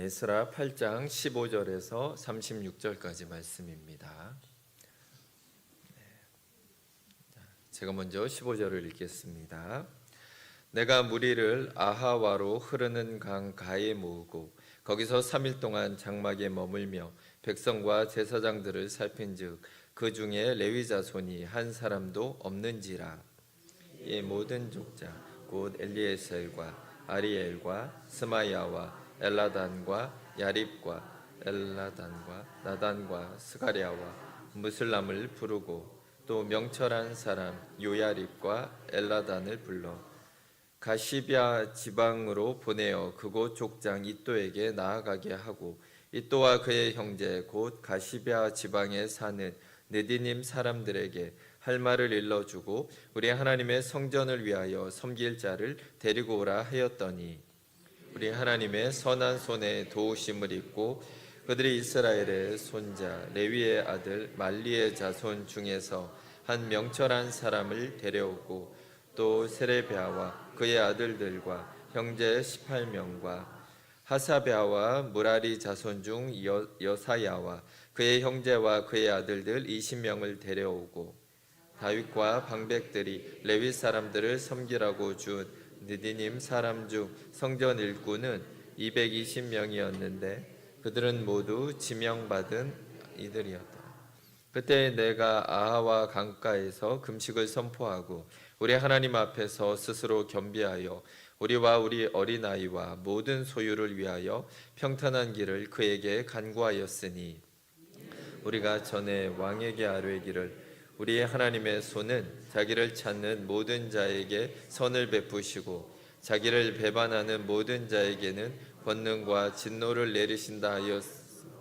에스라 8장 15절에서 36절까지 말씀입니다. 제가 먼저 15절을 읽겠습니다. 내가 무리를 아하와로 흐르는 강 가에 모으고 거기서 3일 동안 장막에 머물며 백성과 제사장들을 살핀즉 그 중에 레위 자손이 한 사람도 없는지라. 이 모든 족장 곧 엘리에셀과 아리엘과 스마야와 엘라단과 야립과 엘라단과 나단과 스가랴와 무슬람을 부르고 또 명철한 사람 요야립과 엘라단을 불러 가시비아 지방으로 보내어 그곳 족장 이또에게 나아가게 하고 이또와 그의 형제 곧 가시비아 지방에 사는 느디님 사람들에게 할 말을 일러주고 우리 하나님의 성전을 위하여 섬길 자를 데리고 오라 하였더니 우리 하나님의 선한 손에 도우심을 입고 그들이 이스라엘의 손자 레위의 아들 말리의 자손 중에서 한 명철한 사람을 데려오고 또 세레비아와 그의 아들들과 형제 18명과 하사베아와 무라리 자손 중 여사야와 그의 형제와 그의 아들들 20명을 데려오고 다윗과 방백들이 레위 사람들을 섬기라고 준 느디님 사람 중 성전 일꾼은 220명이었는데 그들은 모두 지명받은 이들이었다. 그때 내가 아하와 강가에서 금식을 선포하고 우리 하나님 앞에서 스스로 겸비하여 우리와 우리 어린아이와 모든 소유를 위하여 평탄한 길을 그에게 간구하였으니 우리가 전에 왕에게 아뢰기를 우리 하나님의 손은 자기를 찾는 모든 자에게 선을 베푸시고 자기를 배반하는 모든 자에게는 권능과 진노를 내리신다 하였으며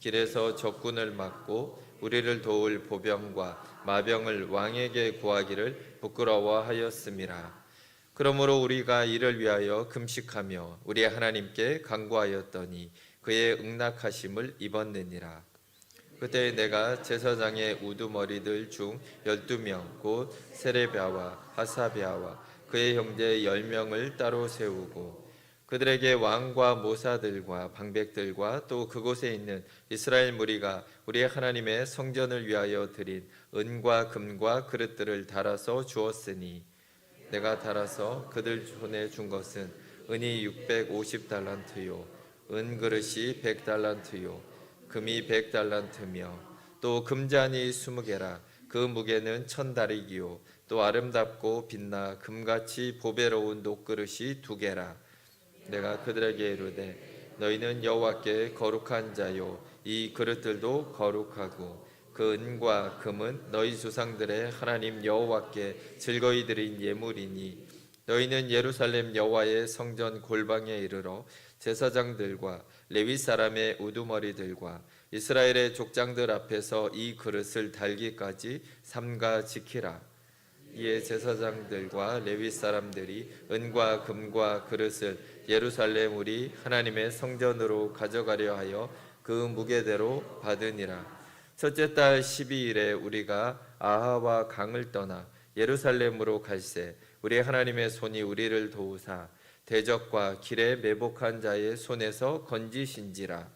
길에서 적군을 막고 우리를 도울 보병과 마병을 왕에게 구하기를 부끄러워하였음이라. 그러므로 우리가 이를 위하여 금식하며 우리 하나님께 간구하였더니 그의 응낙하심을 입었느니라. 그때 내가 제사장의 우두머리들 중 12명 곧 세레비아와 하사비아와 그의 형제 10명을 따로 세우고 그들에게 왕과 모사들과 방백들과 또 그곳에 있는 이스라엘 무리가 우리 하나님의 성전을 위하여 드린 은과 금과 그릇들을 달아서 주었으니 내가 달아서 그들 손에 준 것은 은이 650달란트요 은 그릇이 100달란트요 금이 100달란트며 또 금잔이 20개라 그 무게는 1000다리기요 또 아름답고 빛나 금같이 보배로운 녹그릇이 2개라. 내가 그들에게 이르되 너희는 여호와께 거룩한 자요 이 그릇들도 거룩하고 그 은과 금은 너희 조상들의 하나님 여호와께 즐거이 드린 예물이니 너희는 예루살렘 여호와의 성전 골방에 이르러 제사장들과 레위 사람의 우두머리들과 이스라엘의 족장들 앞에서 이 그릇을 달기까지 삼가 지키라. 이에 제사장들과 레위 사람들이 은과 금과 그릇을 예루살렘 우리 하나님의 성전으로 가져가려 하여 그 무게대로 받으니라. 첫째 달 12일에 우리가 아하와 강을 떠나 예루살렘으로 갈새 우리 하나님의 손이 우리를 도우사 대적과 길에 매복한 자의 손에서 건지신지라.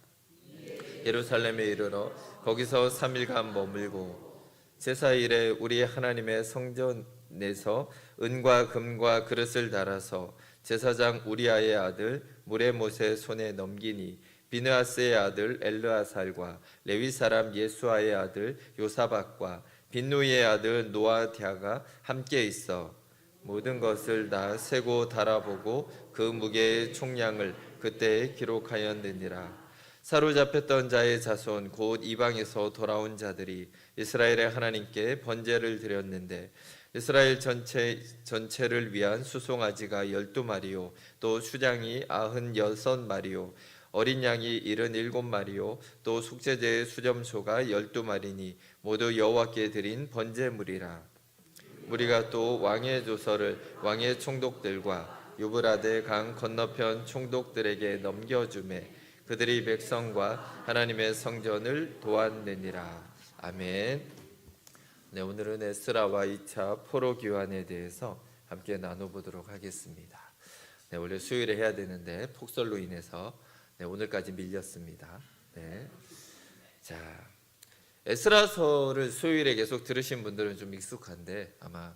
예루살렘에 이르러 거기서 3일간 머물고 제사일에 우리 하나님의 성전에서 은과 금과 그릇을 달아서 제사장 우리아의 아들 무레못의 손에 넘기니 비느하스의 아들 엘르아살과 레위 사람 예수아의 아들 요사박과 빈누이의 아들 노아디아가 함께 있어 모든 것을 다 세고 달아보고 그 무게의 총량을 그때에 기록하였느니라. 사로잡혔던 자의 자손 곧 이방에서 돌아온 자들이 이스라엘의 하나님께 번제를 드렸는데 이스라엘 전체를 위한 수송아지가 12마리요 또 수장이 96마리요 어린 양이 77마리요 또 속죄제의 수점소가 12마리니 모두 여호와께 드린 번제물이라. 우리가 또 왕의 조서를 왕의 총독들과 유브라데 강 건너편 총독들에게 넘겨주매 그들이 백성과 하나님의 성전을 도왔느니라. 아멘. 네, 오늘은 에스라와 2차 포로 귀환에 대해서 함께 나눠보도록 하겠습니다. 네, 원래 수요일에 해야 되는데 폭설로 인해서 네, 오늘까지 밀렸습니다. 네. 자, 에스라서를 수요일에 계속 들으신 분들은 좀 익숙한데 아마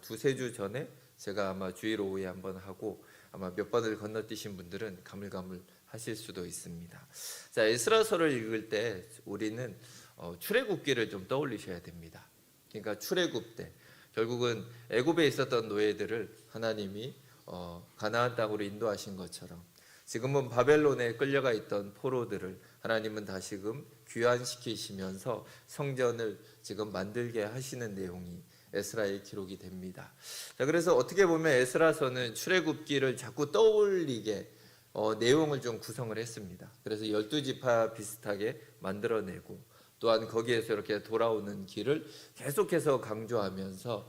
두세 주 전에 제가 아마 주일 오후에 한번 하고 아마 몇 번을 건너뛰신 분들은 가물가물 하실 수도 있습니다. 자, 에스라서를 읽을 때 우리는 출애굽기를 좀 떠올리셔야 됩니다. 그러니까 출애굽 때 결국은 애굽에 있었던 노예들을 하나님이 가나안 땅으로 인도하신 것처럼 지금은 바벨론에 끌려가 있던 포로들을 하나님은 다시금 귀환시키시면서 성전을 지금 만들게 하시는 내용이 에스라의 기록이 됩니다. 자, 그래서 어떻게 보면 에스라서는 출애굽기를 자꾸 떠올리게 내용을 좀 구성을 했습니다. 그래서 12지파 비슷하게 만들어내고 또한 거기에서 이렇게 돌아오는 길을 계속해서 강조하면서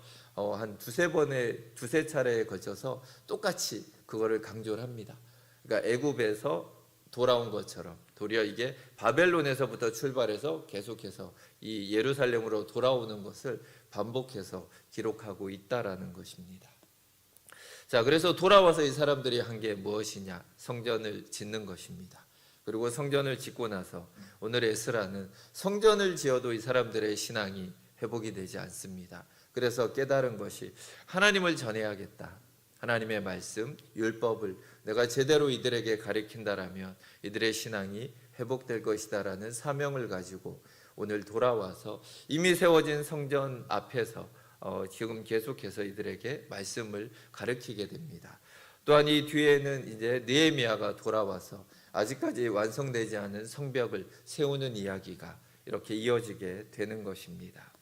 한 두세 차례에 걸쳐서 똑같이 그거를 강조를 합니다. 그러니까 애굽에서 돌아온 것처럼 도리어 이게 바벨론에서부터 출발해서 계속해서 이 예루살렘으로 돌아오는 것을 반복해서 기록하고 있다라는 것입니다. 자, 그래서 돌아와서 이 사람들이 한 게 무엇이냐? 성전을 짓는 것입니다. 그리고 성전을 짓고 나서 오늘 에스라는 성전을 지어도 이 사람들의 신앙이 회복이 되지 않습니다. 그래서 깨달은 것이 하나님을 전해야겠다. 하나님의 말씀, 율법을 내가 제대로 이들에게 가르친다라면 이들의 신앙이 회복될 것이다라는 사명을 가지고 오늘 돌아와서 이미 세워진 성전 앞에서 지금 계속해서 이들에게 말씀을 가르치게 됩니다. 또한 이 뒤에는 이제 느헤미야가 돌아와서 아직까지 완성되지 않은 성벽을 세우는 이야기가 이렇게 이어지게 되는 것입니다.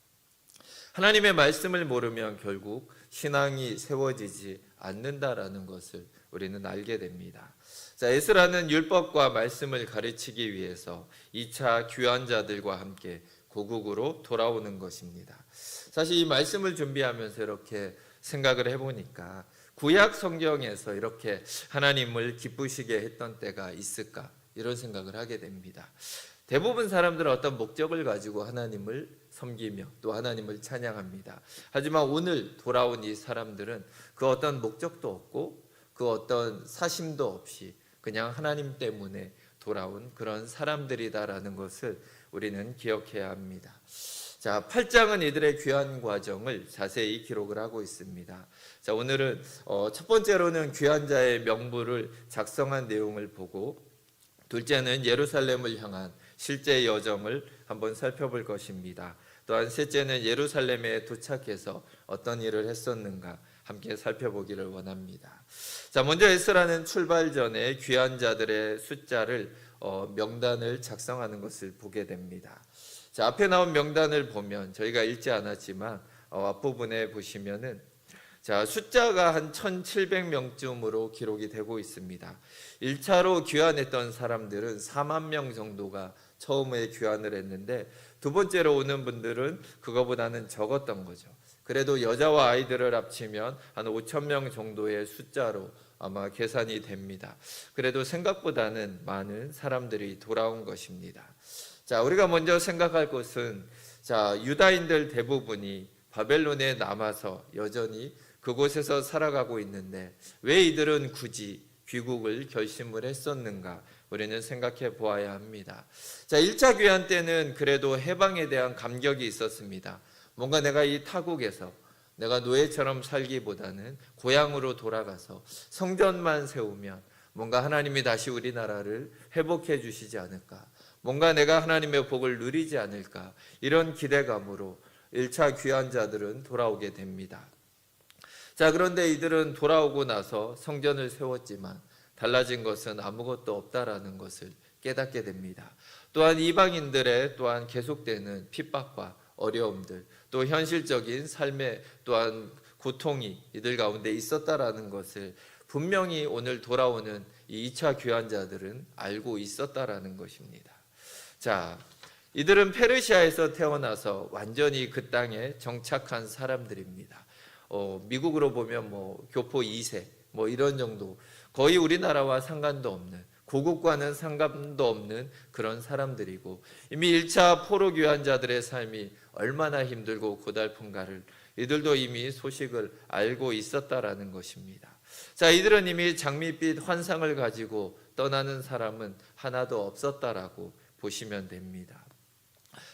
하나님의 말씀을 모르면 결국 신앙이 세워지지 않는다라는 것을 우리는 알게 됩니다. 자, 에스라는 율법과 말씀을 가르치기 위해서 2차 귀환자들과 함께 고국으로 돌아오는 것입니다. 사실 이 말씀을 준비하면서 이렇게 생각을 해보니까 구약 성경에서 이렇게 하나님을 기쁘시게 했던 때가 있을까 이런 생각을 하게 됩니다. 대부분 사람들은 어떤 목적을 가지고 하나님을 섬기며 또 하나님을 찬양합니다. 하지만 오늘 돌아온 이 사람들은 그 어떤 목적도 없고 그 어떤 사심도 없이 그냥 하나님 때문에 돌아온 그런 사람들이다라는 것을 우리는 기억해야 합니다. 자, 8장은 이들의 귀환 과정을 자세히 기록을 하고 있습니다. 자, 오늘은 첫 번째로는 귀환자의 명부를 작성한 내용을 보고 둘째는 예루살렘을 향한 실제 여정을 한번 살펴볼 것입니다. 또한 셋째는 예루살렘에 도착해서 어떤 일을 했었는가 함께 살펴보기를 원합니다. 자, 먼저 에스라는 출발 전에 귀환자들의 숫자를 명단을 작성하는 것을 보게 됩니다. 자, 앞에 나온 명단을 보면 저희가 읽지 않았지만 앞부분에 보시면은 자, 숫자가 한 1700명쯤으로 기록이 되고 있습니다. 1차로 귀환했던 사람들은 4만 명 정도가 처음에 귀환을 했는데 두 번째로 오는 분들은 그거보다는 적었던 거죠. 그래도 여자와 아이들을 합치면 한 5천 명 정도의 숫자로 아마 계산이 됩니다. 그래도 생각보다는 많은 사람들이 돌아온 것입니다. 자, 우리가 먼저 생각할 것은 자, 유다인들 대부분이 바벨론에 남아서 여전히 그곳에서 살아가고 있는데 왜 이들은 굳이 귀국을 결심을 했었는가 우리는 생각해 보아야 합니다. 자, 1차 귀환 때는 그래도 해방에 대한 감격이 있었습니다. 뭔가 내가 이 타국에서 내가 노예처럼 살기보다는 고향으로 돌아가서 성전만 세우면 뭔가 하나님이 다시 우리나라를 회복해 주시지 않을까, 뭔가 내가 하나님의 복을 누리지 않을까, 이런 기대감으로 1차 귀환자들은 돌아오게 됩니다. 자, 그런데 이들은 돌아오고 나서 성전을 세웠지만 달라진 것은 아무것도 없다라는 것을 깨닫게 됩니다. 또한 이방인들의 또한 계속되는 핍박과 어려움들, 또 현실적인 삶의 또한 고통이 이들 가운데 있었다라는 것을 분명히 오늘 돌아오는 이 2차 귀환자들은 알고 있었다라는 것입니다. 자, 이들은 페르시아에서 태어나서 완전히 그 땅에 정착한 사람들입니다. 미국으로 보면 교포 2세 이런 정도, 거의 우리나라와 상관도 없는, 고국과는 상관도 없는 그런 사람들이고 이미 1차 포로 귀환자들의 삶이 얼마나 힘들고 고달픈가를 이들도 이미 소식을 알고 있었다라는 것입니다. 자, 이들은 이미 장밋빛 환상을 가지고 떠나는 사람은 하나도 없었다라고 보시면 됩니다.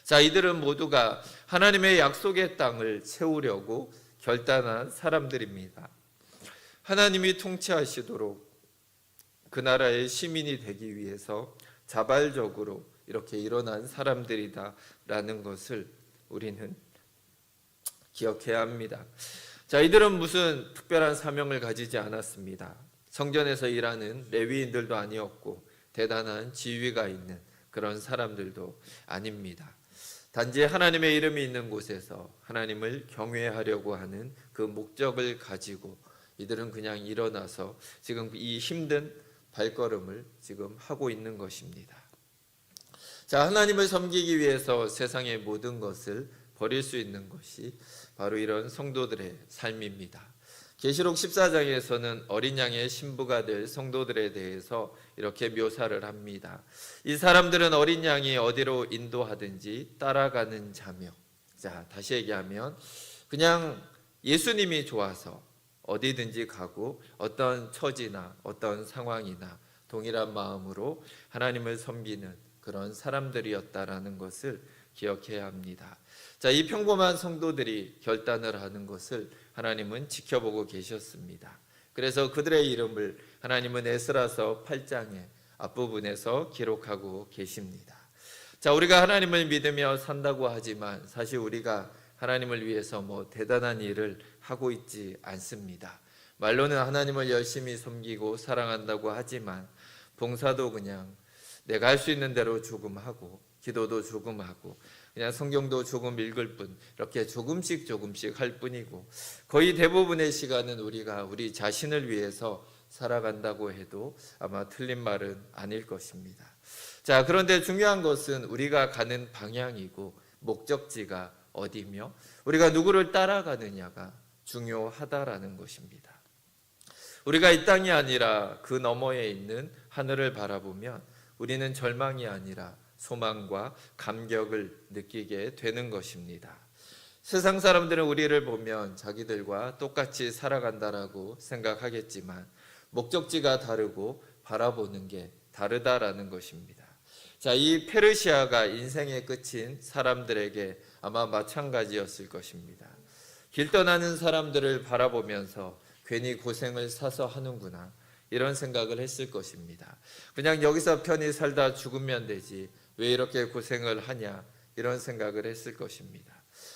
자, 이들은 모두가 하나님의 약속의 땅을 채우려고 결단한 사람들입니다. 하나님이 통치하시도록 그 나라의 시민이 되기 위해서 자발적으로 이렇게 일어난 사람들이다라는 것을 우리는 기억해야 합니다. 자, 이들은 무슨 특별한 사명을 가지지 않았습니다. 성전에서 일하는 레위인들도 아니었고 대단한 지위가 있는 그런 사람들도 아닙니다. 단지 하나님의 이름이 있는 곳에서 하나님을 경외하려고 하는 그 목적을 가지고 이들은 그냥 일어나서 지금 이 힘든 발걸음을 지금 하고 있는 것입니다. 자, 하나님을 섬기기 위해서 세상의 모든 것을 버릴 수 있는 것이 바로 이런 성도들의 삶입니다. 계시록 14장에서는 어린 양의 신부가 될 성도들에 대해서 이렇게 묘사를 합니다. 이 사람들은 어린 양이 어디로 인도하든지 따라가는 자며, 자, 다시 얘기하면 그냥 예수님이 좋아서 어디든지 가고 어떤 처지나 어떤 상황이나 동일한 마음으로 하나님을 섬기는 그런 사람들이었다라는 것을 기억해야 합니다. 자, 이 평범한 성도들이 결단을 하는 것을 하나님은 지켜보고 계셨습니다. 그래서 그들의 이름을 하나님은 에스라서 8장의 앞부분에서 기록하고 계십니다. 자, 우리가 하나님을 믿으며 산다고 하지만 사실 우리가 하나님을 위해서 대단한 일을 하고 있지 않습니다. 말로는 하나님을 열심히 섬기고 사랑한다고 하지만 봉사도 그냥 내가 할 수 있는 대로 조금 하고 기도도 조금 하고 그냥 성경도 조금 읽을 뿐, 이렇게 조금씩 할 뿐이고 거의 대부분의 시간은 우리가 우리 자신을 위해서 살아간다고 해도 아마 틀린 말은 아닐 것입니다. 자, 그런데 중요한 것은 우리가 가는 방향이고 목적지가 어디며 우리가 누구를 따라가느냐가 중요하다라는 것입니다. 우리가 이 땅이 아니라 그 너머에 있는 하늘을 바라보면 우리는 절망이 아니라 소망과 감격을 느끼게 되는 것입니다. 세상 사람들은 우리를 보면 자기들과 똑같이 살아간다라고 생각하겠지만 목적지가 다르고 바라보는 게 다르다라는 것입니다. 자, 이 페르시아가 인생의 끝인 사람들에게 아마 마찬가지였을 것입니다. 길 떠나는 사람들을 바라보면서 괜히 고생을 사서 하는구나 이런 생각을 했을 것입니다. 그냥 여기서 편히 살다 죽으면 되지 왜 이렇게 고생을 하냐 이런 생각을 했을 것입니다.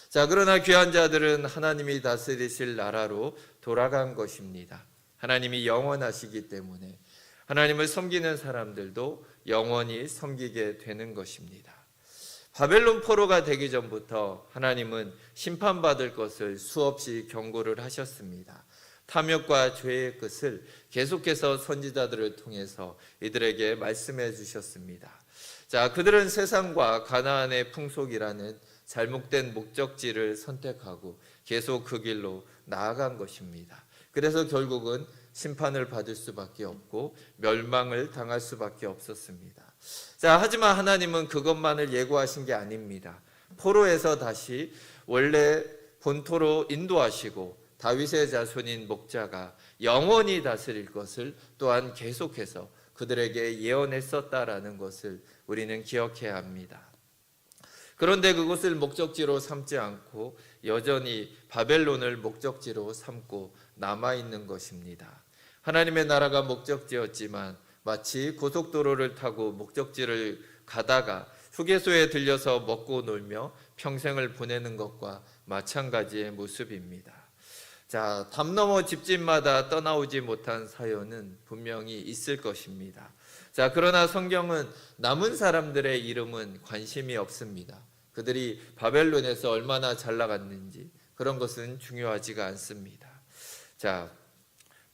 자, 그러나 귀한 자들은 하나님이 다스리실 나라로 돌아간 것입니다. 하나님이 영원하시기 때문에 하나님을 섬기는 사람들도 영원히 섬기게 되는 것입니다. 바벨론 포로가 되기 전부터 하나님은 심판받을 것을 수없이 경고를 하셨습니다. 탐욕과 죄의 끝을 계속해서 선지자들을 통해서 이들에게 말씀해 주셨습니다. 자, 그들은 세상과 가나안의 풍속이라는 잘못된 목적지를 선택하고 계속 그 길로 나아간 것입니다. 그래서 결국은 심판을 받을 수밖에 없고 멸망을 당할 수밖에 없었습니다. 자, 하지만 하나님은 그것만을 예고하신 게 아닙니다. 포로에서 다시 원래 본토로 인도하시고 다윗의 자손인 목자가 영원히 다스릴 것을 또한 계속해서 그들에게 예언했었다라는 것을 우리는 기억해야 합니다. 그런데 그것을 목적지로 삼지 않고 여전히 바벨론을 목적지로 삼고 남아있는 것입니다. 하나님의 나라가 목적지였지만 마치 고속도로를 타고 목적지를 가다가 휴게소에 들려서 먹고 놀며 평생을 보내는 것과 마찬가지의 모습입니다. 자, 담 넘어 집집마다 떠나오지 못한 사연은 분명히 있을 것입니다. 자, 그러나 성경은 남은 사람들의 이름은 관심이 없습니다. 그들이 바벨론에서 얼마나 잘 나갔는지 그런 것은 중요하지가 않습니다. 자,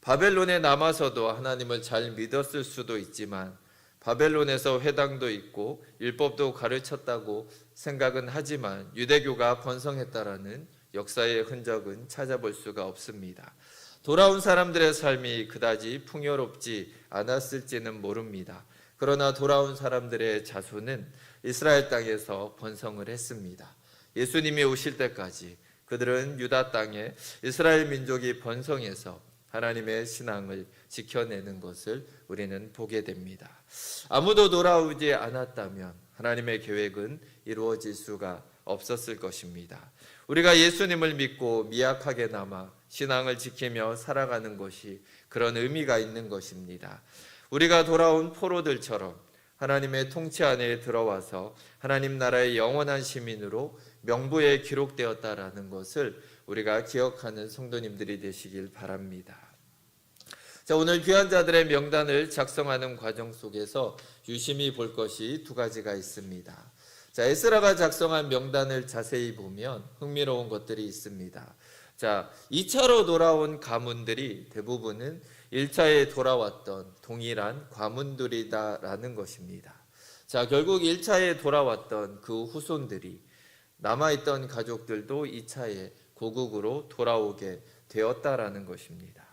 바벨론에 남아서도 하나님을 잘 믿었을 수도 있지만 바벨론에서 회당도 있고 율법도 가르쳤다고 생각은 하지만 유대교가 번성했다라는 역사의 흔적은 찾아볼 수가 없습니다. 돌아온 사람들의 삶이 그다지 풍요롭지 않았을지는 모릅니다. 그러나 돌아온 사람들의 자손은 이스라엘 땅에서 번성을 했습니다. 예수님이 오실 때까지 그들은 유다 땅에 이스라엘 민족이 번성해서 하나님의 신앙을 지켜내는 것을 우리는 보게 됩니다. 아무도 돌아오지 않았다면 하나님의 계획은 이루어질 수가 없었을 것입니다. 우리가 예수님을 믿고 미약하게 남아 신앙을 지키며 살아가는 것이 그런 의미가 있는 것입니다. 우리가 돌아온 포로들처럼 하나님의 통치 안에 들어와서 하나님 나라의 영원한 시민으로 명부에 기록되었다라는 것을 우리가 기억하는 성도님들이 되시길 바랍니다. 자, 오늘 귀한 자들의 명단을 작성하는 과정 속에서 유심히 볼 것이 두 가지가 있습니다. 자, 에스라가 작성한 명단을 자세히 보면 흥미로운 것들이 있습니다. 자, 2차로 돌아온 가문들이 대부분은 1차에 돌아왔던 동일한 가문들이다라는 것입니다. 자, 결국 1차에 돌아왔던 그 후손들이 남아있던 가족들도 2차에 고국으로 돌아오게 되었다라는 것입니다.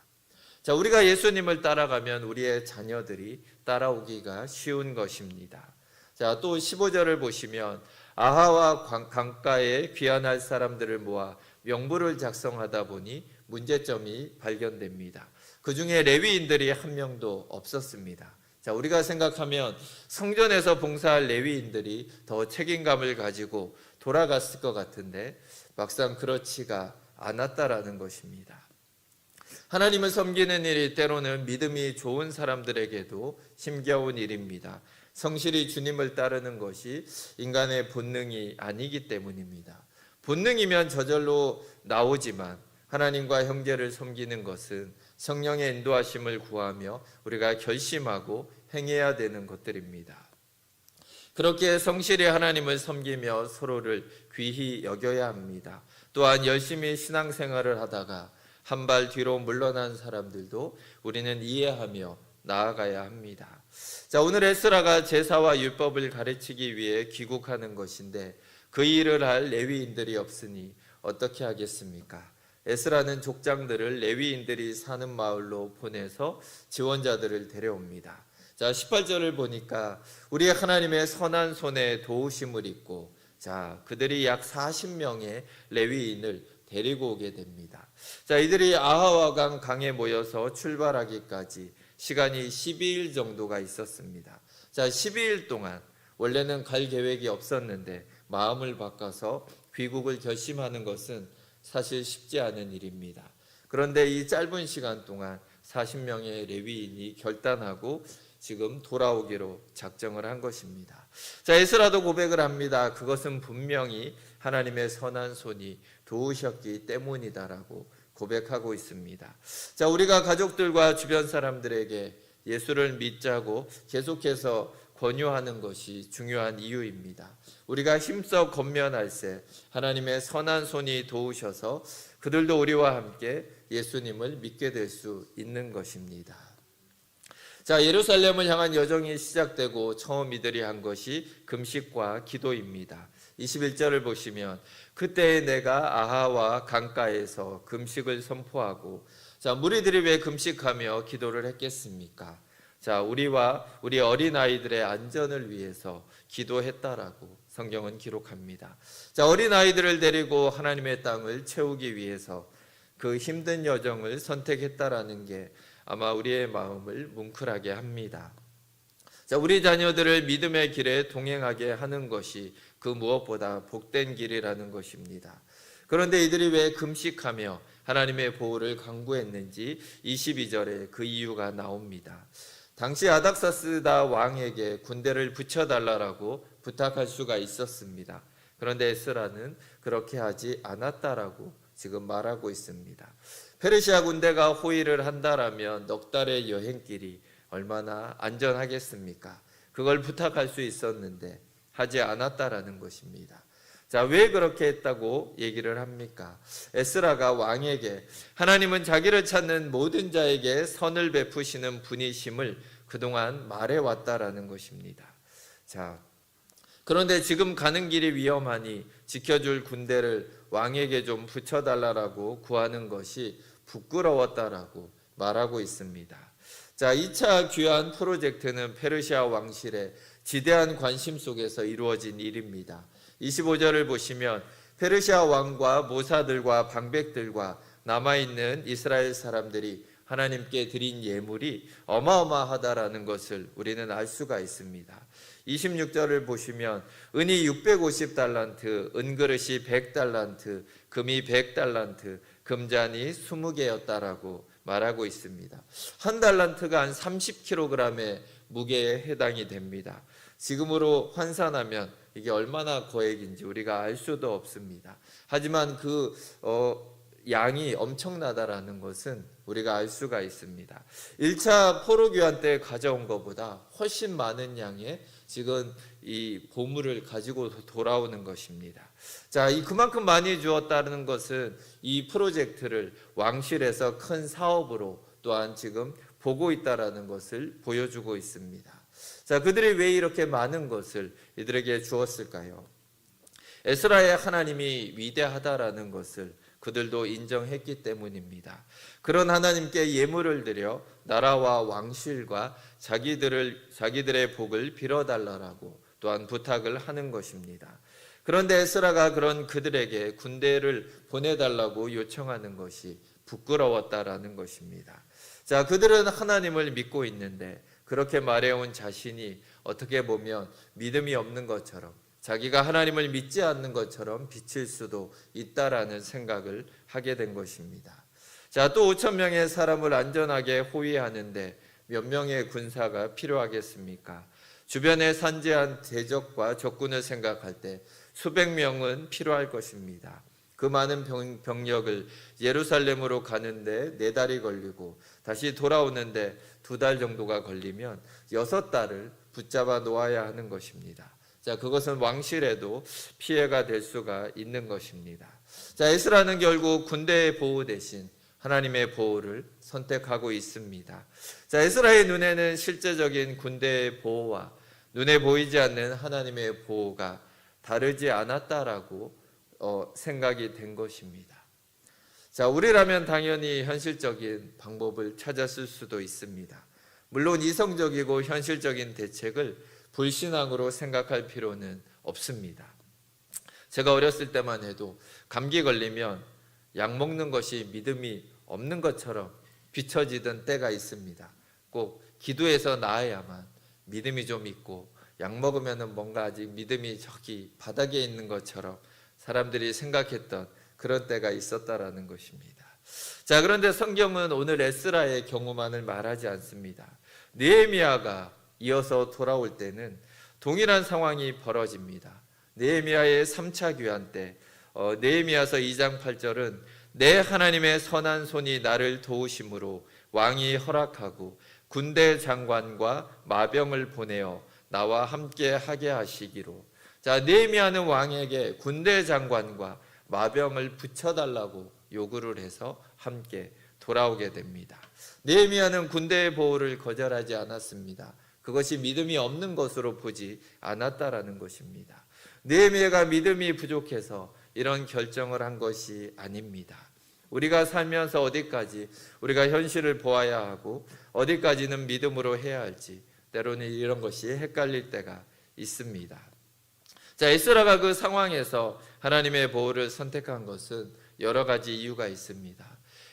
자, 우리가 예수님을 따라가면 우리의 자녀들이 따라오기가 쉬운 것입니다. 자, 또 15절을 보시면 아하와 강가에 귀환할 사람들을 모아 명부를 작성하다 보니 문제점이 발견됩니다. 그 중에 레위인들이 한 명도 없었습니다. 자, 우리가 생각하면 성전에서 봉사할 레위인들이 더 책임감을 가지고 돌아갔을 것 같은데 막상 그렇지가 않았다라는 것입니다. 하나님을 섬기는 일이 때로는 믿음이 좋은 사람들에게도 힘겨운 일입니다. 성실히 주님을 따르는 것이 인간의 본능이 아니기 때문입니다. 본능이면 저절로 나오지만 하나님과 형제를 섬기는 것은 성령의 인도하심을 구하며 우리가 결심하고 행해야 되는 것들입니다. 그렇게 성실히 하나님을 섬기며 서로를 귀히 여겨야 합니다. 또한 열심히 신앙생활을 하다가 한 발 뒤로 물러난 사람들도 우리는 이해하며 나아가야 합니다. 자, 오늘 에스라가 제사와 율법을 가르치기 위해 귀국하는 것인데 그 일을 할 레위인들이 없으니 어떻게 하겠습니까? 에스라는 족장들을 레위인들이 사는 마을로 보내서 지원자들을 데려옵니다. 자, 18절을 보니까 우리 하나님의 선한 손에 도우심을 입고 자, 그들이 약 40명의 레위인을 데리고 오게 됩니다. 자, 이들이 아하와 강에 모여서 출발하기까지 시간이 12일 정도가 있었습니다. 자, 12일 동안 원래는 갈 계획이 없었는데 마음을 바꿔서 귀국을 결심하는 것은 사실 쉽지 않은 일입니다. 그런데 이 짧은 시간 동안 40명의 레위인이 결단하고 지금 돌아오기로 작정을 한 것입니다. 자, 에스라도 고백을 합니다. 그것은 분명히 하나님의 선한 손이 도우셨기 때문이다라고 고백하고 있습니다. 자, 우리가 가족들과 주변 사람들에게 예수를 믿자고 계속해서 권유하는 것이 중요한 이유입니다. 우리가 힘써 권면할세 하나님의 선한 손이 도우셔서 그들도 우리와 함께 예수님을 믿게 될 수 있는 것입니다. 자, 예루살렘을 향한 여정이 시작되고 처음 이들이 한 것이 금식과 기도입니다. 21절을 보시면 그때 내가 아하와 강가에서 금식을 선포하고 자, 무리들이 왜 금식하며 기도를 했겠습니까? 자, 우리와 우리 어린아이들의 안전을 위해서 기도했다라고 성경은 기록합니다. 자, 어린아이들을 데리고 하나님의 땅을 채우기 위해서 그 힘든 여정을 선택했다라는 게 아마 우리의 마음을 뭉클하게 합니다. 자, 우리 자녀들을 믿음의 길에 동행하게 하는 것이 그 무엇보다 복된 길이라는 것입니다. 그런데 이들이 왜 금식하며 하나님의 보호를 강구했는지 22절에 그 이유가 나옵니다. 당시 아닥사스다 왕에게 군대를 붙여달라고 부탁할 수가 있었습니다. 그런데 에스라는 그렇게 하지 않았다라고 지금 말하고 있습니다. 페르시아 군대가 호위를 한다라면 넉 달의 여행길이 얼마나 안전하겠습니까? 그걸 부탁할 수 있었는데 하지 않았다라는 것입니다. 자, 왜 그렇게 했다고 얘기를 합니까? 에스라가 왕에게 하나님은 자기를 찾는 모든 자에게 선을 베푸시는 분이심을 그동안 말해왔다라는 것입니다. 자, 그런데 지금 가는 길이 위험하니 지켜줄 군대를 왕에게 좀 붙여달라고 구하는 것이 부끄러웠다라고 말하고 있습니다. 자, 2차 귀환 프로젝트는 페르시아 왕실의 지대한 관심 속에서 이루어진 일입니다. 25절을 보시면 페르시아 왕과 모사들과 방백들과 남아있는 이스라엘 사람들이 하나님께 드린 예물이 어마어마하다라는 것을 우리는 알 수가 있습니다. 26절을 보시면 은이 650달란트, 은그릇이 100달란트, 금이 100달란트, 금잔이 20개였다라고 말하고 있습니다. 한 달란트가 한 30kg의 무게에 해당이 됩니다. 지금으로 환산하면 이게 얼마나 거액인지 우리가 알 수도 없습니다. 하지만 그 양이 엄청나다라는 것은 우리가 알 수가 있습니다. 1차 포로 교환 때 가져온 것보다 훨씬 많은 양의 지금 이 보물을 가지고 돌아오는 것입니다. 자, 그만큼 많이 주었다는 것은 이 프로젝트를 왕실에서 큰 사업으로 또한 지금 보고 있다라는 것을 보여주고 있습니다. 자, 그들이 왜 이렇게 많은 것을 이들에게 주었을까요? 에스라의 하나님이 위대하다라는 것을 그들도 인정했기 때문입니다. 그런 하나님께 예물을 드려 나라와 왕실과 자기들의 복을 빌어달라고 또한 부탁을 하는 것입니다. 그런데 에스라가 그런 그들에게 군대를 보내달라고 요청하는 것이 부끄러웠다라는 것입니다. 자, 그들은 하나님을 믿고 있는데 그렇게 말해온 자신이 어떻게 보면 믿음이 없는 것처럼, 자기가 하나님을 믿지 않는 것처럼 비칠 수도 있다라는 생각을 하게 된 것입니다. 자, 또 5,000명의 사람을 안전하게 호위하는데 몇 명의 군사가 필요하겠습니까? 주변에 산재한 대적과 적군을 생각할 때 수백 명은 필요할 것입니다. 그 많은 병력을 예루살렘으로 가는데 4달이 걸리고 다시 돌아오는데 2달 정도가 걸리면 6달을 붙잡아 놓아야 하는 것입니다. 자, 그것은 왕실에도 피해가 될 수가 있는 것입니다. 자, 에스라는 결국 군대의 보호 대신 하나님의 보호를 선택하고 있습니다. 자, 에스라의 눈에는 실제적인 군대의 보호와 눈에 보이지 않는 하나님의 보호가 다르지 않았다라고 생각이 된 것입니다. 자, 우리라면 당연히 현실적인 방법을 찾았을 수도 있습니다. 물론 이성적이고 현실적인 대책을 불신앙으로 생각할 필요는 없습니다. 제가 어렸을 때만 해도 감기 걸리면 약 먹는 것이 믿음이 없는 것처럼 비춰지던 때가 있습니다. 꼭 기도해서 나아야만 믿음이 좀 있고 약 먹으면 뭔가 아직 믿음이 저기 바닥에 있는 것처럼 사람들이 생각했던 그런 때가 있었다라는 것입니다. 자, 그런데 성경은 오늘 에스라의 경우만을 말하지 않습니다. 느헤미야가 이어서 돌아올 때는 동일한 상황이 벌어집니다. 느헤미야의 3차 귀환 때 느헤미야서 2장 8절은 내 하나님의 선한 손이 나를 도우심으로 왕이 허락하고 군대 장관과 마병을 보내어 나와 함께 하게 하시기로. 자, 느헤미야는 왕에게 군대 장관과 마병을 붙여달라고 요구를 해서 함께 돌아오게 됩니다. 느헤미야는 군대의 보호를 거절하지 않았습니다. 그것이 믿음이 없는 것으로 보지 않았다라는 것입니다. 느헤미야가 믿음이 부족해서 이런 결정을 한 것이 아닙니다. 우리가 살면서 어디까지 우리가 현실을 보아야 하고 어디까지는 믿음으로 해야 할지 때로는 이런 것이 헷갈릴 때가 있습니다. 자, 에스라가 그 상황에서 하나님의 보호를 선택한 것은 여러 가지 이유가 있습니다.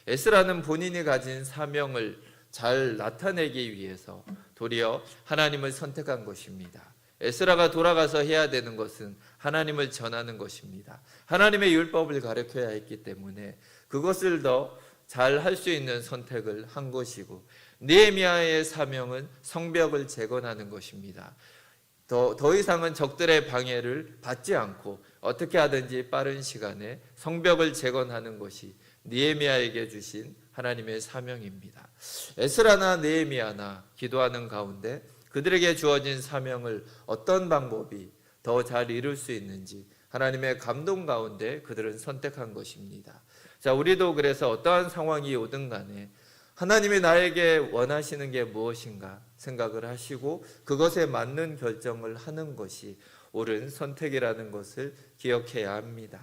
에스라는 본인이 가진 사명을 잘 나타내기 위해서 도리어 하나님을 선택한 것입니다. 에스라가 돌아가서 해야 되는 것은 하나님을 전하는 것입니다. 하나님의 율법을 가르쳐야 했기 때문에 그것을 더 잘 할 수 있는 선택을 한 것이고, 느헤미야의 사명은 성벽을 재건하는 것입니다. 더 이상은 적들의 방해를 받지 않고 어떻게 하든지 빠른 시간에 성벽을 재건하는 것이 느헤미야에게 주신 하나님의 사명입니다. 에스라나 느헤미야나 기도하는 가운데 그들에게 주어진 사명을 어떤 방법이 더 잘 이룰 수 있는지 하나님의 감동 가운데 그들은 선택한 것입니다. 자, 우리도 그래서 어떠한 상황이 오든 간에 하나님이 나에게 원하시는 게 무엇인가 생각을 하시고 그것에 맞는 결정을 하는 것이 옳은 선택이라는 것을 기억해야 합니다.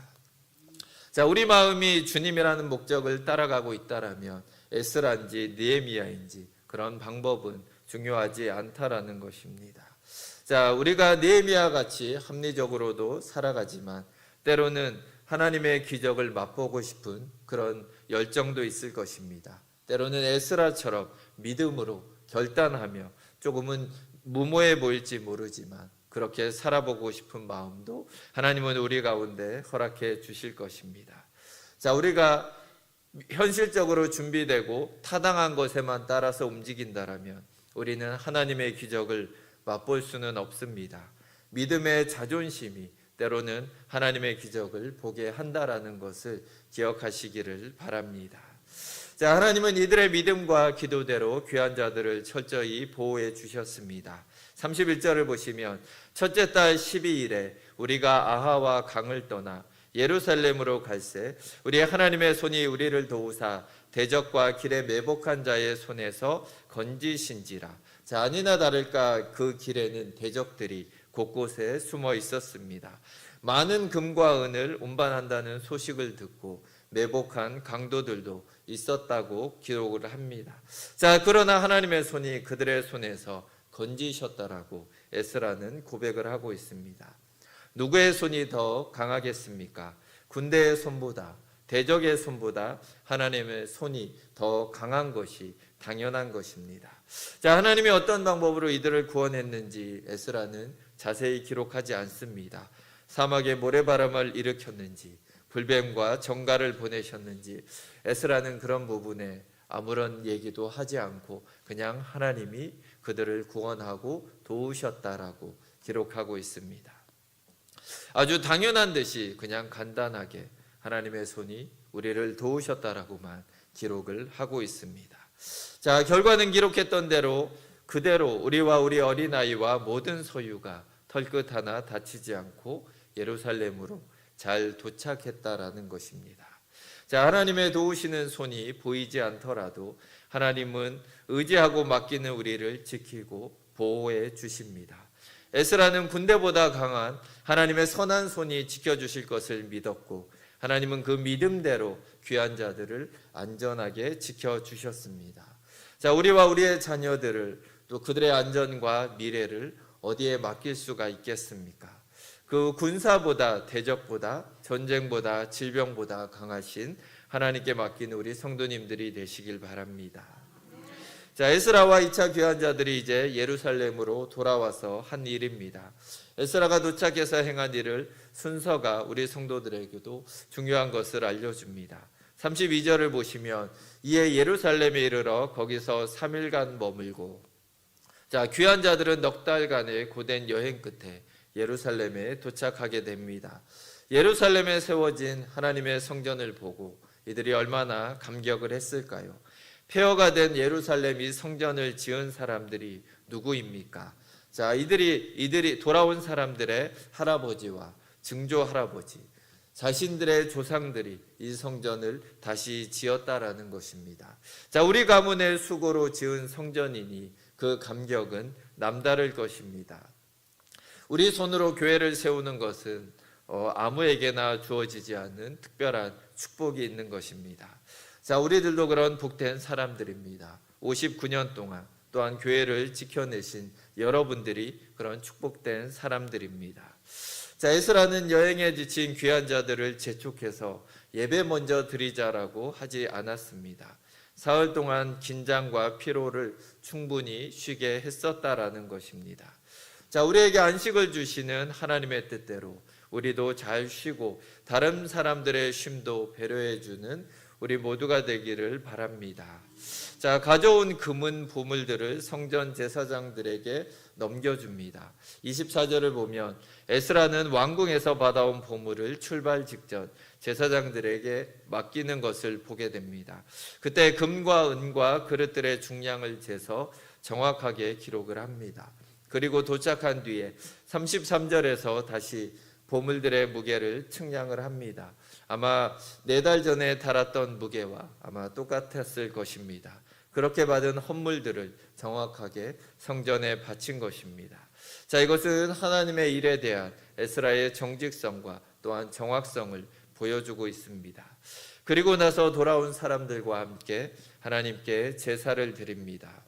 자, 우리 마음이 주님이라는 목적을 따라가고 있다라면 에스라인지 느헤미야인지 그런 방법은 중요하지 않다라는 것입니다. 자, 우리가 느헤미야 같이 합리적으로도 살아가지만 때로는 하나님의 기적을 맛보고 싶은 그런 열정도 있을 것입니다. 때로는 에스라처럼 믿음으로 결단하며 조금은 무모해 보일지 모르지만 그렇게 살아보고 싶은 마음도 하나님은 우리 가운데 허락해 주실 것입니다. 자, 우리가 현실적으로 준비되고 타당한 것에만 따라서 움직인다라면 우리는 하나님의 기적을 맛볼 수는 없습니다. 믿음의 자존심이 때로는 하나님의 기적을 보게 한다라는 것을 기억하시기를 바랍니다. 자, 하나님은 이들의 믿음과 기도대로 귀한 자들을 철저히 보호해 주셨습니다. 31절을 보시면 첫째 달 12일에 우리가 아하와 강을 떠나 예루살렘으로 갈새 우리 하나님의 손이 우리를 도우사 대적과 길에 매복한 자의 손에서 건지신지라. 자, 아니나 다를까 그 길에는 대적들이 곳곳에 숨어 있었습니다. 많은 금과 은을 운반한다는 소식을 듣고 매복한 강도들도 있었다고 기록을 합니다. 자, 그러나 하나님의 손이 그들의 손에서 건지셨다라고 에스라는 고백을 하고 있습니다. 누구의 손이 더 강하겠습니까? 군대의 손보다, 대적의 손보다 하나님의 손이 더 강한 것이 당연한 것입니다. 자, 하나님이 어떤 방법으로 이들을 구원했는지 에스라는 자세히 기록하지 않습니다. 사막에 모래바람을 일으켰는지 불뱀과 정갈을 보내셨는지 에스라는 그런 부분에 아무런 얘기도 하지 않고 그냥 하나님이 그들을 구원하고 도우셨다라고 기록하고 있습니다. 아주 당연한 듯이 그냥 간단하게 하나님의 손이 우리를 도우셨다라고만 기록을 하고 있습니다. 자, 결과는 기록했던 대로 그대로 우리와 우리 어린아이와 모든 소유가 털끝 하나 다치지 않고 예루살렘으로 잘 도착했다라는 것입니다. 자, 하나님의 도우시는 손이 보이지 않더라도 하나님은 의지하고 맡기는 우리를 지키고 보호해 주십니다. 에스라는 군대보다 강한 하나님의 선한 손이 지켜주실 것을 믿었고 하나님은 그 믿음대로 귀한 자들을 안전하게 지켜주셨습니다. 자, 우리와 우리의 자녀들을 또 그들의 안전과 미래를 어디에 맡길 수가 있겠습니까? 그 군사보다 대적보다 전쟁보다 질병보다 강하신 하나님께 맡기는 우리 성도님들이 되시길 바랍니다. 자, 에스라와 2차 귀한 자들이 이제 예루살렘으로 돌아와서 한 일입니다. 에스라가 도착해서 행한 일을 순서가 우리 성도들에게도 중요한 것을 알려줍니다. 32절을 보시면 이에 예루살렘에 이르러 거기서 3일간 머물고, 자, 귀한 자들은 넉 달간의 고된 여행 끝에 예루살렘에 도착하게 됩니다. 예루살렘에 세워진 하나님의 성전을 보고 이들이 얼마나 감격을 했을까요? 폐허가 된 예루살렘 이 성전을 지은 사람들이 누구입니까? 자, 이들이 돌아온 사람들의 할아버지와 증조 할아버지, 자신들의 조상들이 이 성전을 다시 지었다라는 것입니다. 자, 우리 가문의 수고로 지은 성전이니 그 감격은 남다를 것입니다. 우리 손으로 교회를 세우는 것은 아무에게나 주어지지 않는 특별한 축복이 있는 것입니다. 자, 우리들도 그런 복된 사람들입니다. 59년 동안 또한 교회를 지켜내신 여러분들이 그런 축복된 사람들입니다. 자, 에스라는 여행에 지친 귀한 자들을 재촉해서 예배 먼저 드리자라고 하지 않았습니다. 사흘 동안 긴장과 피로를 충분히 쉬게 했었다라는 것입니다. 자, 우리에게 안식을 주시는 하나님의 뜻대로 우리도 잘 쉬고 다른 사람들의 쉼도 배려해 주는 우리 모두가 되기를 바랍니다. 자, 가져온 금은 보물들을 성전 제사장들에게 넘겨줍니다. 24절을 보면 에스라는 왕궁에서 받아온 보물을 출발 직전 제사장들에게 맡기는 것을 보게 됩니다. 그때 금과 은과 그릇들의 중량을 재서 정확하게 기록을 합니다. 그리고 도착한 뒤에 33절에서 다시 보물들의 무게를 측량을 합니다. 아마 4달 전에 달았던 무게와 아마 똑같았을 것입니다. 그렇게 받은 헌물들을 정확하게 성전에 바친 것입니다. 자, 이것은 하나님의 일에 대한 에스라의 정직성과 또한 정확성을 보여주고 있습니다. 그리고 나서 돌아온 사람들과 함께 하나님께 제사를 드립니다.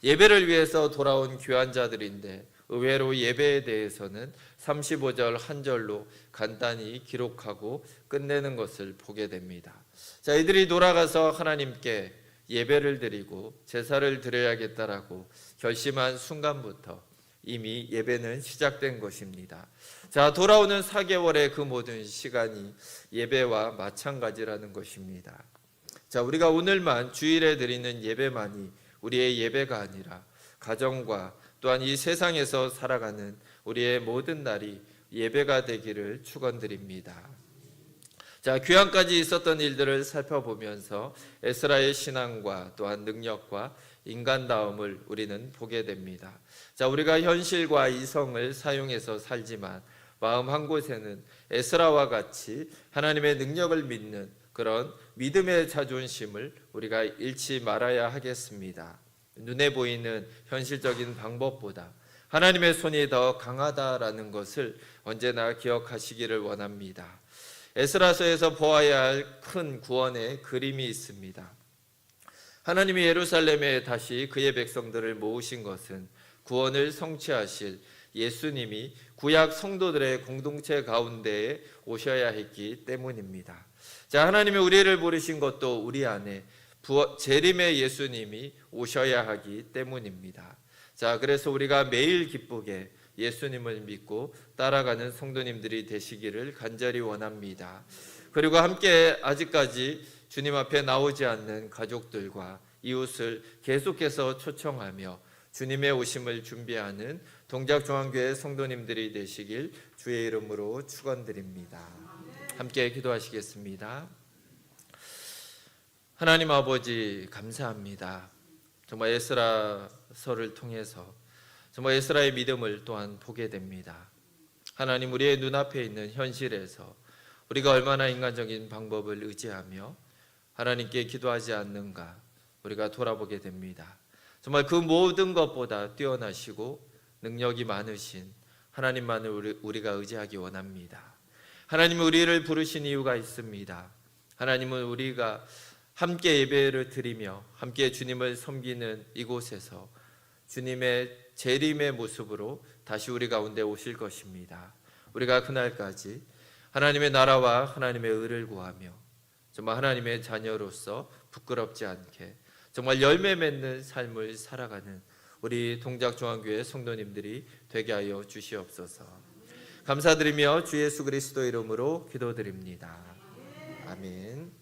예배를 위해서 돌아온 귀한 자들인데 의외로 예배에 대해서는 35절 한 절로 간단히 기록하고 끝내는 것을 보게 됩니다. 자, 이들이 돌아가서 하나님께 예배를 드리고 제사를 드려야겠다라고 결심한 순간부터 이미 예배는 시작된 것입니다. 자, 돌아오는 4개월의 그 모든 시간이 예배와 마찬가지라는 것입니다. 자, 우리가 오늘만 주일에 드리는 예배만이 우리의 예배가 아니라 가정과 또한 이 세상에서 살아가는 우리의 모든 날이 예배가 되기를 축원드립니다. 자, 귀환까지 있었던 일들을 살펴보면서 에스라의 신앙과 또한 능력과 인간다움을 우리는 보게 됩니다. 자, 우리가 현실과 이성을 사용해서 살지만 마음 한 곳에는 에스라와 같이 하나님의 능력을 믿는 그런 믿음의 자존심을 우리가 잃지 말아야 하겠습니다. 눈에 보이는 현실적인 방법보다 하나님의 손이 더 강하다라는 것을 언제나 기억하시기를 원합니다. 에스라서에서 보아야 할 큰 구원의 그림이 있습니다. 하나님이 예루살렘에 다시 그의 백성들을 모으신 것은 구원을 성취하실 예수님이 구약 성도들의 공동체 가운데에 오셔야 했기 때문입니다. 자, 하나님이 우리를 부르신 것도 우리 안에 재림의 예수님이 오셔야 하기 때문입니다. 자, 그래서 우리가 매일 기쁘게 예수님을 믿고 따라가는 성도님들이 되시기를 간절히 원합니다. 그리고 함께 아직까지 주님 앞에 나오지 않는 가족들과 이웃을 계속해서 초청하며 주님의 오심을 준비하는 동작중앙교회 성도님들이 되시길 주의 이름으로 축원드립니다. 함께 기도하시겠습니다. 하나님 아버지, 감사합니다. 정말 에스라서를 통해서 정말 에스라의 믿음을 또한 보게 됩니다. 하나님, 우리의 눈앞에 있는 현실에서 우리가 얼마나 인간적인 방법을 의지하며 하나님께 기도하지 않는가 우리가 돌아보게 됩니다. 정말 그 모든 것보다 뛰어나시고 능력이 많으신 하나님만을 우리가 의지하기 원합니다. 하나님은 우리를 부르신 이유가 있습니다. 하나님은 우리가 함께 예배를 드리며 함께 주님을 섬기는 이곳에서 주님의 재림의 모습으로 다시 우리 가운데 오실 것입니다. 우리가 그날까지 하나님의 나라와 하나님의 의를 구하며 정말 하나님의 자녀로서 부끄럽지 않게 정말 열매 맺는 삶을 살아가는 우리 동작중앙교회 성도님들이 되게 하여 주시옵소서. 감사드리며 주 예수 그리스도 이름으로 기도드립니다. 아멘.